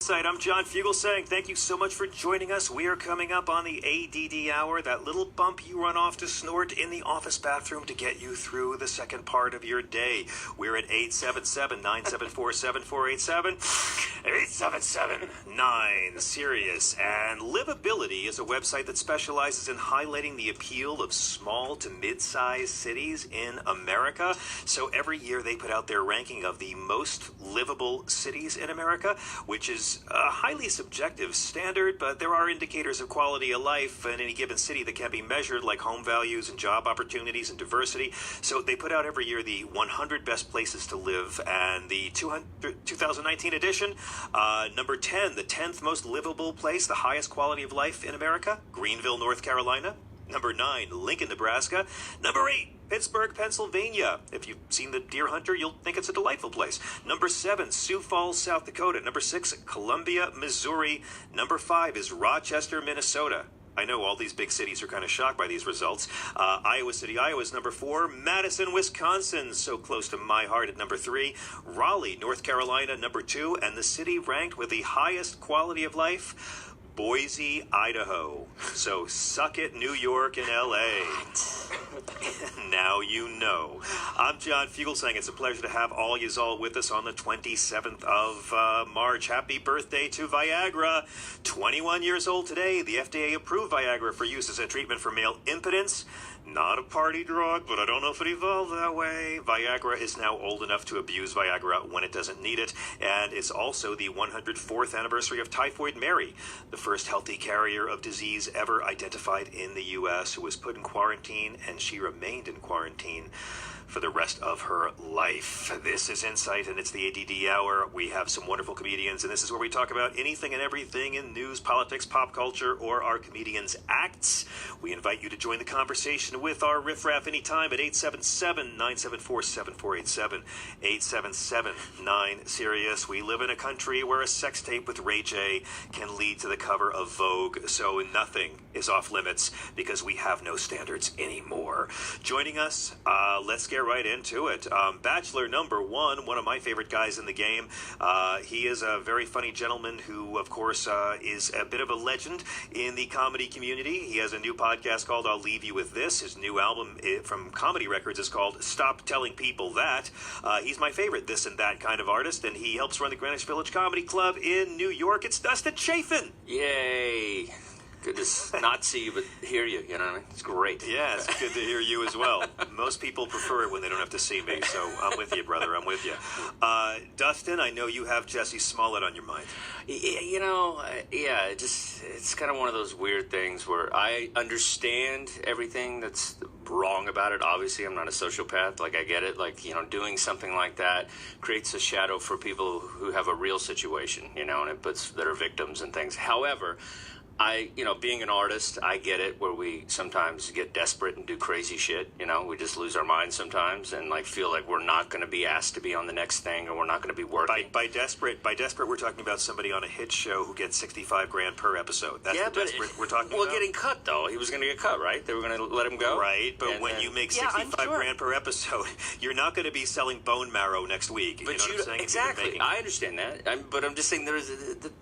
I'm John Fugelsang. Thank you so much for joining us. We are coming up on the ADD hour, that little bump you run off to snort in the office bathroom to get you through the second part of your day. We're at 877-974-7487, 877-9-SIRIUS. And Livability is a website that specializes in highlighting the appeal of small to mid-sized cities in America. So every year they put out their ranking of the most livable cities in America, which is a highly subjective standard, but there are indicators of quality of life in any given city that can be measured, like home values and job opportunities and diversity. So they put out every year the 100 best places to live, and the 2019 edition, number 10, the 10th most livable place, the highest quality of life in America, Greenville, North Carolina. Number 9, Lincoln, Nebraska. Number 8, Pittsburgh, Pennsylvania. If you've seen The Deer Hunter, you'll think it's a delightful place. Number 7, Sioux Falls, South Dakota. Number 6, Columbia, Missouri. Number 5 is Rochester, Minnesota. I know all these big cities are kind of shocked by these results. Iowa City, Iowa is number 4. Madison, Wisconsin, so close to my heart, at number 3. Raleigh, North Carolina, number 2. And the city ranked with the highest quality of life, Boise, Idaho. So suck it, New York and LA. Now you know. I'm John Fugelsang. It's a pleasure to have all yous all with us on the 27th of March. Happy birthday to Viagra. 21 years old today. The FDA approved Viagra for use as a treatment for male impotence. Not a party drug, but I don't know if it evolved that way. Viagra is now old enough to abuse Viagra when it doesn't need it, and it's also the 104th anniversary of Typhoid Mary, the first healthy carrier of disease ever identified in the U.S., who was put in quarantine, and she remained in quarantine for the rest of her life. This is Insight, and it's the ADD Hour. We have some wonderful comedians, and this is where we talk about anything and everything in news, politics, pop culture, or our comedians' acts. We invite you to join the conversation with our riffraff anytime at 877-974-7487, 877-9-SIRIUS. We live in a country where a sex tape with Ray J can lead to the cover of Vogue, so nothing is off limits because we have no standards anymore. Joining us, let's get right into it. Bachelor number 1, one of my favorite guys in the game. He is a very funny gentleman who, of course, is a bit of a legend in the comedy community. He has a new podcast called I'll Leave You With This. His new album from Comedy Records is called Stop Telling People That. He's my favorite this and that kind of artist, and he helps run the Greenwich Village Comedy Club in New York. It's Dustin Chafin. Yay. Good to not see you, but hear you, you know what I mean? It's great. Yeah, it's good to hear you as well. Most people prefer it when they don't have to see me, so I'm with you, brother. I'm with you. Dustin, I know you have Jesse Smollett on your mind. You know, yeah, it's kind of one of those weird things where I understand everything that's wrong about it. Obviously, I'm not a sociopath. Like, I get it. Like, you know, doing something like that creates a shadow for people who have a real situation, you know, and it puts that are victims and things. However, being an artist, I get it, where we sometimes get desperate and do crazy shit, you know, we just lose our minds sometimes and like feel like we're not going to be asked to be on the next thing, or we're not going to be working. By desperate, we're talking about somebody on a hit show who gets $65,000 per episode. That's the desperate we're talking about. Well, getting cut though, he was going to get cut, right? They were going to let him go, right? But when you make $65,000 per episode, you're not going to be selling bone marrow next week. But you know what I'm saying? Exactly, I understand that, but I'm just saying there's that